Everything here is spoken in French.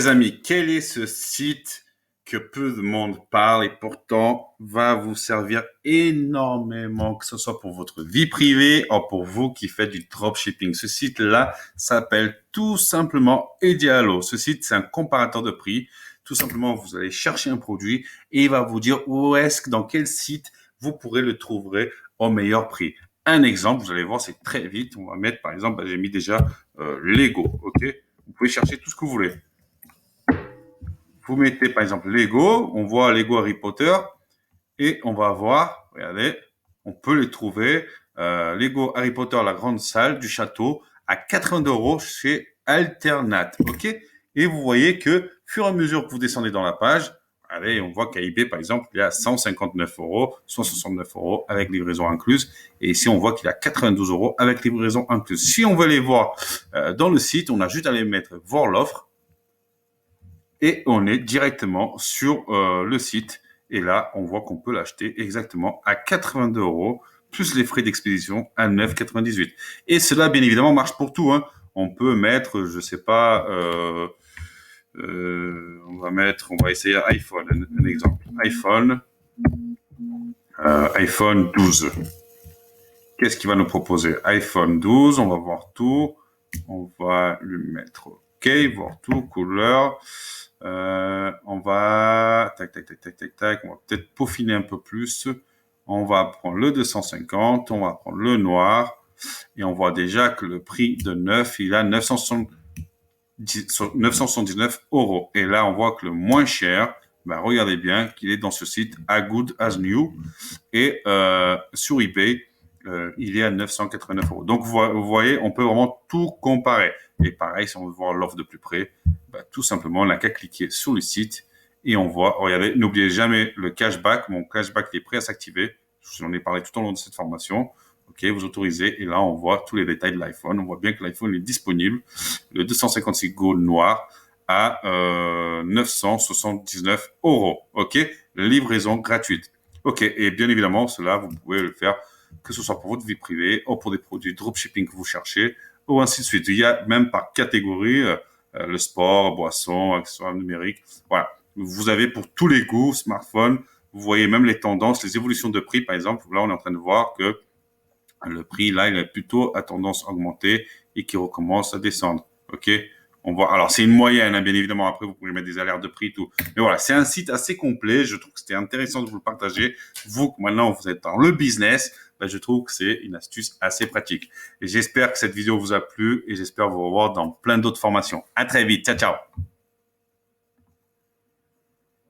les amis, quel est ce site que peu de monde parle et pourtant va vous servir énormément, que ce soit pour votre vie privée ou pour vous qui faites du dropshipping. Ce site-là s'appelle tout simplement Idealo. Ce site, c'est un comparateur de prix. Tout simplement, vous allez chercher un produit et il va vous dire dans quel site vous pourrez le trouver au meilleur prix. Un exemple, vous allez voir, c'est très vite. On va mettre, par exemple, j'ai mis déjà Lego, ok? Vous pouvez chercher tout ce que vous voulez. Vous mettez par exemple Lego, on voit Lego Harry Potter et on va voir, regardez, on peut les trouver, Lego Harry Potter, la grande salle du château à 80 € chez Alternate, ok? Et vous voyez que, fur et à mesure que vous descendez dans la page, allez, on voit qu'à eBay, par exemple, il est à 159 €, 169 € avec livraison incluse. Et ici, on voit qu'il est à 92 € avec livraison incluse. Si on veut les voir dans le site, on a juste à les mettre voir l'offre. Et on est directement sur le site. Et là, on voit qu'on peut l'acheter exactement à 82 € plus les frais d'expédition à 9,98 €. Et cela, bien évidemment, marche pour tout, hein. On peut mettre, je sais pas, on va essayer iPhone, un exemple. iPhone 12. Qu'est-ce qu'il va nous proposer? iPhone 12, on va voir tout. On va lui mettre OK, voir tout, couleur. On va tac, on va peut-être peaufiner un peu plus. On va prendre le 250, on va prendre le noir et on voit déjà que le prix de neuf, il a 979 €. Et là, on voit que le moins cher, regardez bien qu'il est dans ce site As Good As New et sur eBay, il est à 989 €. Donc, vous voyez, on peut vraiment tout comparer. Et pareil, si on veut voir l'offre de plus près, tout simplement, on n'a qu'à cliquer sur le site et on voit, regardez, n'oubliez jamais le cashback. Mon cashback est prêt à s'activer. J'en ai parlé tout au long de cette formation. OK, vous autorisez et là, on voit tous les détails de l'iPhone. On voit bien que l'iPhone est disponible. Le 256 Go noir à 979 €. OK, livraison gratuite. OK, et bien évidemment, cela, vous pouvez le faire que ce soit pour votre vie privée ou pour des produits dropshipping que vous cherchez ou ainsi de suite. Il y a même par catégorie le sport, boissons, accessoires numériques. Voilà, vous avez pour tous les goûts, smartphone. Vous voyez même les tendances, les évolutions de prix. Par exemple, là, on est en train de voir que le prix, là, il est plutôt à tendance augmentée et qui recommence à descendre. OK? On voit. Alors, c'est une moyenne, hein, bien évidemment. Après, vous pouvez mettre des alertes de prix et tout. Mais voilà, c'est un site assez complet. Je trouve que c'était intéressant de vous le partager. Vous, maintenant, vous êtes dans le business. Je trouve que c'est une astuce assez pratique. Et j'espère que cette vidéo vous a plu et j'espère vous revoir dans plein d'autres formations. À très vite. Ciao, ciao.